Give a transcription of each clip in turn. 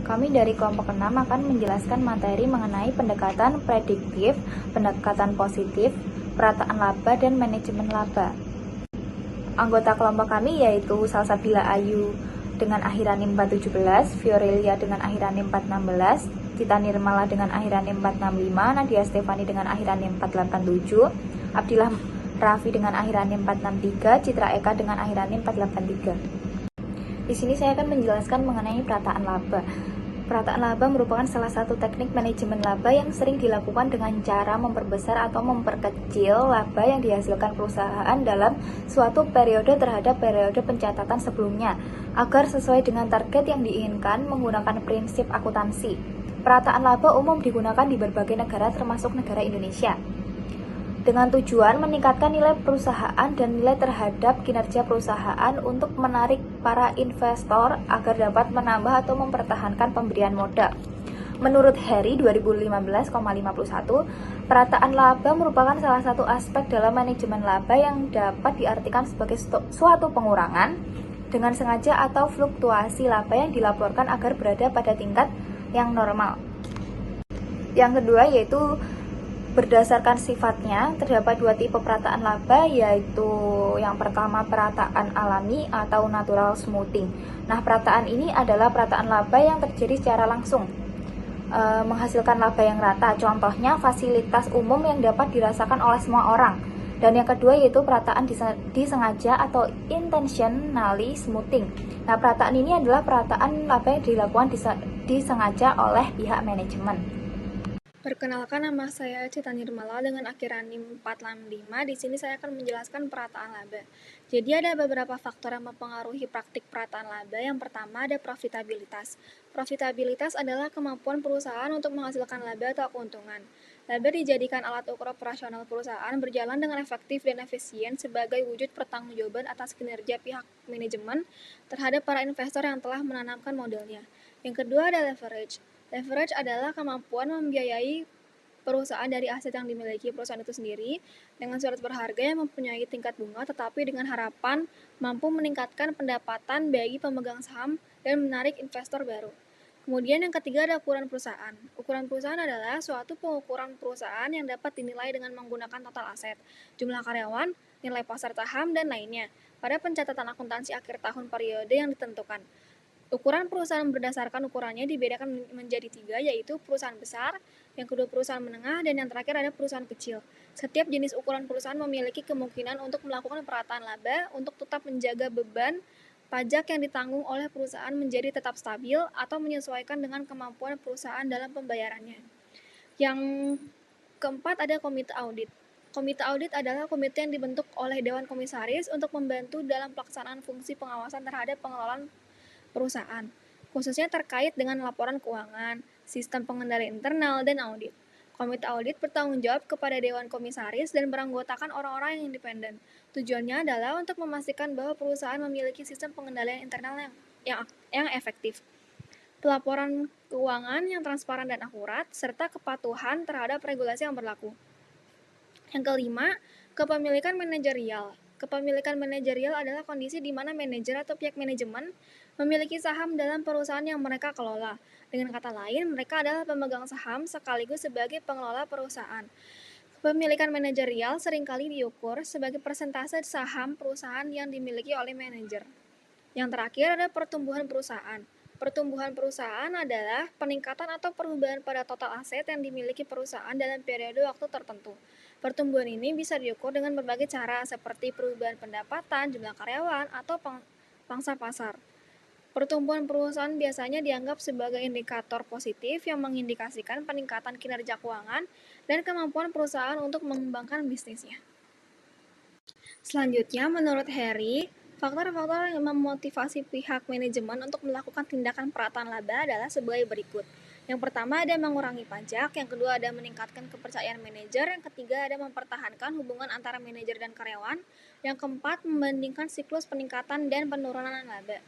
Kami dari kelompok 6 akan menjelaskan materi mengenai pendekatan prediktif, pendekatan positif, perataan laba, dan manajemen laba. Anggota kelompok kami yaitu Salsabila Ayu dengan akhiran 417, Fiorelia dengan akhiran 416, Cita Nirmala dengan akhiran 465, Nadia Stefani dengan akhiran 487, Abdillah Raffi dengan akhiran 463, Citra Eka dengan akhiran 483. Di sini saya akan menjelaskan mengenai perataan laba. Perataan laba merupakan salah satu teknik manajemen laba yang sering dilakukan dengan cara memperbesar atau memperkecil laba yang dihasilkan perusahaan dalam suatu periode terhadap periode pencatatan sebelumnya, agar sesuai dengan target yang diinginkan menggunakan prinsip akuntansi. Perataan laba umum digunakan di berbagai negara termasuk negara Indonesia, dengan tujuan meningkatkan nilai perusahaan dan nilai terhadap kinerja perusahaan untuk menarik para investor agar dapat menambah atau mempertahankan pemberian modal. Menurut Harry 2015,51, perataan laba merupakan salah satu aspek dalam manajemen laba yang dapat diartikan sebagai suatu pengurangan dengan sengaja atau fluktuasi laba yang dilaporkan agar berada pada tingkat yang normal. Yang kedua yaitu berdasarkan sifatnya, terdapat dua tipe perataan laba, yaitu yang pertama perataan alami atau natural smoothing. Nah, perataan ini adalah perataan laba yang terjadi secara langsung, menghasilkan laba yang rata. Contohnya fasilitas umum yang dapat dirasakan oleh semua orang. Dan yang kedua yaitu perataan disengaja atau intentionally smoothing. Nah, perataan ini adalah perataan laba yang dilakukan disengaja oleh pihak manajemen. Perkenalkan, nama saya Cita Nirmala dengan akhiran 465. Di sini saya akan menjelaskan perataan laba. Jadi ada beberapa faktor yang mempengaruhi praktik perataan laba. Yang pertama ada profitabilitas. Profitabilitas adalah kemampuan perusahaan untuk menghasilkan laba atau keuntungan. Laba dijadikan alat ukur operasional perusahaan berjalan dengan efektif dan efisien sebagai wujud pertanggungjawaban atas kinerja pihak manajemen terhadap para investor yang telah menanamkan modalnya. Yang kedua ada leverage. Leverage adalah kemampuan membiayai perusahaan dari aset yang dimiliki perusahaan itu sendiri dengan surat berharga yang mempunyai tingkat bunga, tetapi dengan harapan mampu meningkatkan pendapatan bagi pemegang saham dan menarik investor baru. Kemudian yang ketiga ada ukuran perusahaan. Ukuran perusahaan adalah suatu pengukuran perusahaan yang dapat dinilai dengan menggunakan total aset, jumlah karyawan, nilai pasar saham, dan lainnya pada pencatatan akuntansi akhir tahun periode yang ditentukan. Ukuran perusahaan berdasarkan ukurannya dibedakan menjadi 3, yaitu perusahaan besar, yang kedua perusahaan menengah, dan yang terakhir ada perusahaan kecil. Setiap jenis ukuran perusahaan memiliki kemungkinan untuk melakukan perataan laba untuk tetap menjaga beban pajak yang ditanggung oleh perusahaan menjadi tetap stabil atau menyesuaikan dengan kemampuan perusahaan dalam pembayarannya. Yang keempat ada komite audit. Komite audit adalah komite yang dibentuk oleh Dewan Komisaris untuk membantu dalam pelaksanaan fungsi pengawasan terhadap pengelolaan perusahaan, khususnya terkait dengan laporan keuangan, sistem pengendalian internal, dan audit. Komite audit bertanggung jawab kepada Dewan Komisaris dan beranggotakan orang-orang yang independen. Tujuannya adalah untuk memastikan bahwa perusahaan memiliki sistem pengendalian internal yang efektif, pelaporan keuangan yang transparan dan akurat, serta kepatuhan terhadap regulasi yang berlaku. Yang kelima, kepemilikan manajerial. Kepemilikan manajerial adalah kondisi di mana manajer atau pihak manajemen memiliki saham dalam perusahaan yang mereka kelola. Dengan kata lain, mereka adalah pemegang saham sekaligus sebagai pengelola perusahaan. Kepemilikan manajerial seringkali diukur sebagai persentase saham perusahaan yang dimiliki oleh manajer. Yang terakhir ada pertumbuhan perusahaan. Pertumbuhan perusahaan adalah peningkatan atau perubahan pada total aset yang dimiliki perusahaan dalam periode waktu tertentu. Pertumbuhan ini bisa diukur dengan berbagai cara seperti perubahan pendapatan, jumlah karyawan, atau pangsa pasar. Pertumbuhan perusahaan biasanya dianggap sebagai indikator positif yang mengindikasikan peningkatan kinerja keuangan dan kemampuan perusahaan untuk mengembangkan bisnisnya. Selanjutnya, menurut Harry, faktor-faktor yang memotivasi pihak manajemen untuk melakukan tindakan perataan laba adalah sebagai berikut. Yang pertama ada mengurangi pajak, yang kedua ada meningkatkan kepercayaan manajer, yang ketiga ada mempertahankan hubungan antara manajer dan karyawan, yang keempat membandingkan siklus peningkatan dan penurunan laba.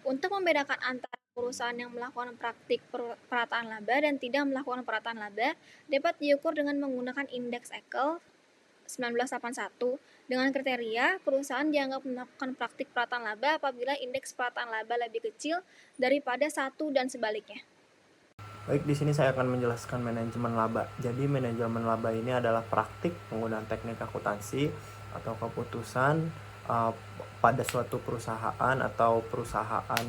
Untuk membedakan antara perusahaan yang melakukan praktik perataan laba dan tidak melakukan perataan laba dapat diukur dengan menggunakan indeks Eckl 1981 dengan kriteria perusahaan dianggap melakukan praktik perataan laba apabila indeks perataan laba lebih kecil daripada 1 dan sebaliknya. Baik, di sini saya akan menjelaskan manajemen laba. Jadi, manajemen laba ini adalah praktik penggunaan teknik akuntansi atau keputusan pada suatu perusahaan atau perusahaan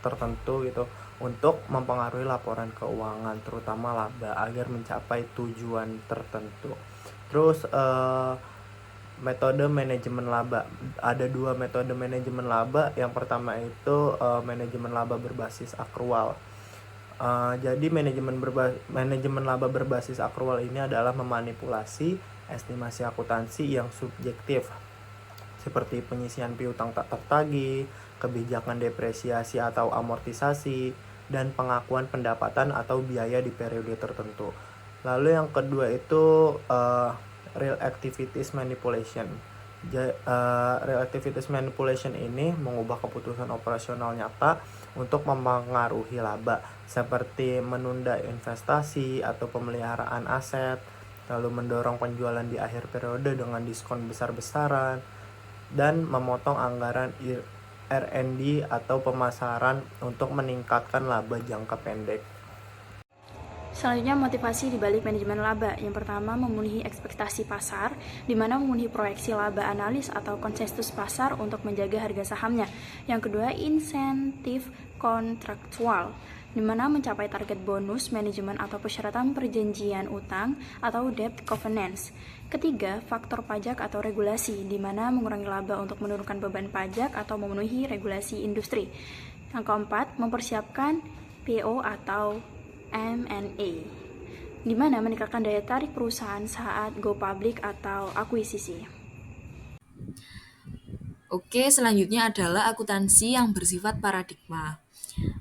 tertentu gitu untuk mempengaruhi laporan keuangan, terutama laba, agar mencapai tujuan tertentu. Terus metode manajemen laba, ada 2 metode manajemen laba. Yang pertama itu manajemen laba berbasis akrual. Jadi manajemen laba berbasis akrual ini adalah memanipulasi estimasi akuntansi yang subjektif, seperti penyisian piutang tak tertagih, kebijakan depresiasi atau amortisasi, dan pengakuan pendapatan atau biaya di periode tertentu. Lalu yang kedua itu real activities manipulation. Real activities manipulation ini mengubah keputusan operasional nyata untuk mempengaruhi laba, seperti menunda investasi atau pemeliharaan aset, lalu mendorong penjualan di akhir periode dengan diskon besar-besaran, dan memotong anggaran R&D atau pemasaran untuk meningkatkan laba jangka pendek. Selanjutnya, motivasi di balik manajemen laba. Yang pertama, memenuhi ekspektasi pasar, di mana memenuhi proyeksi laba analis atau konsensus pasar untuk menjaga harga sahamnya. Yang kedua, insentif kontraktual, di mana mencapai target bonus manajemen atau persyaratan perjanjian utang atau debt covenants. Ketiga, faktor pajak atau regulasi, di mana mengurangi laba untuk menurunkan beban pajak atau memenuhi regulasi industri. Yang keempat, mempersiapkan PO atau M&A, di mana meningkatkan daya tarik perusahaan saat go public atau akuisisi. Oke, selanjutnya adalah akuntansi yang bersifat paradigma.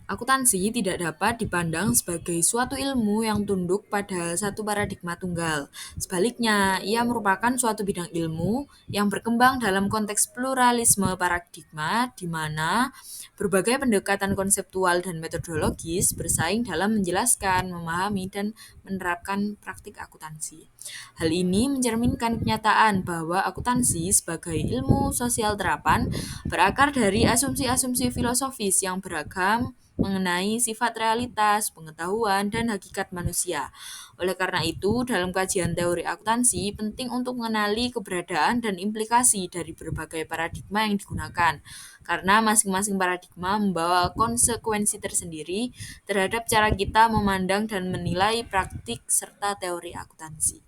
Akuntansi tidak dapat dipandang sebagai suatu ilmu yang tunduk pada satu paradigma tunggal. Sebaliknya, ia merupakan suatu bidang ilmu yang berkembang dalam konteks pluralisme paradigma, di mana berbagai pendekatan konseptual dan metodologis bersaing dalam menjelaskan, memahami, dan menerapkan praktik akuntansi. Hal ini mencerminkan kenyataan bahwa akuntansi sebagai ilmu sosial terapan berakar dari asumsi-asumsi filosofis yang beragam mengenai sifat realitas, pengetahuan, dan hakikat manusia. Oleh karena itu, dalam kajian teori akuntansi, penting untuk mengenali keberadaan dan implikasi dari berbagai paradigma yang digunakan, karena masing-masing paradigma membawa konsekuensi tersendiri terhadap cara kita memandang dan menilai praktik serta teori akuntansi.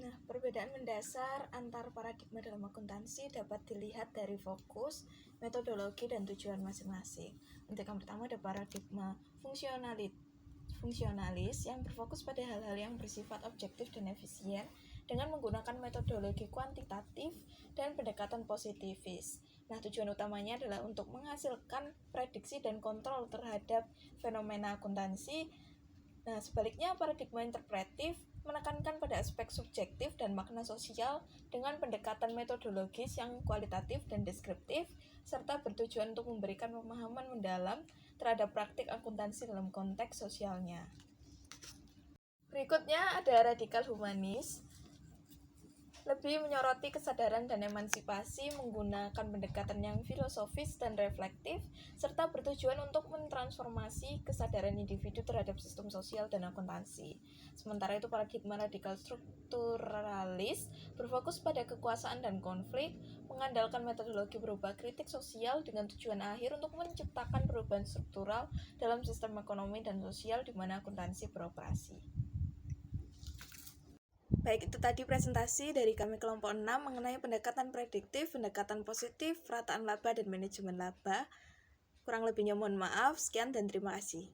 Nah, perbedaan mendasar antar paradigma dalam akuntansi dapat dilihat dari fokus, metodologi, dan tujuan masing-masing. Untuk yang pertama ada paradigma fungsionalis yang berfokus pada hal-hal yang bersifat objektif dan efisien dengan menggunakan metodologi kuantitatif dan pendekatan positivis. Nah, tujuan utamanya adalah untuk menghasilkan prediksi dan kontrol terhadap fenomena akuntansi. Nah, sebaliknya paradigma interpretif menekankan pada aspek subjektif dan makna sosial dengan pendekatan metodologis yang kualitatif dan deskriptif, serta bertujuan untuk memberikan pemahaman mendalam terhadap praktik akuntansi dalam konteks sosialnya. Berikutnya ada radikal humanis, lebih menyoroti kesadaran dan emansipasi menggunakan pendekatan yang filosofis dan reflektif, serta bertujuan untuk mentransformasi kesadaran individu terhadap sistem sosial dan akuntansi. Sementara itu paradigma radikal strukturalis berfokus pada kekuasaan dan konflik, mengandalkan metodologi berubah kritik sosial dengan tujuan akhir untuk menciptakan perubahan struktural dalam sistem ekonomi dan sosial di mana akuntansi beroperasi. Baik, itu tadi presentasi dari kami kelompok 6 mengenai pendekatan prediktif, pendekatan positif, perataan laba, dan manajemen laba. Kurang lebihnya mohon maaf, sekian dan terima kasih.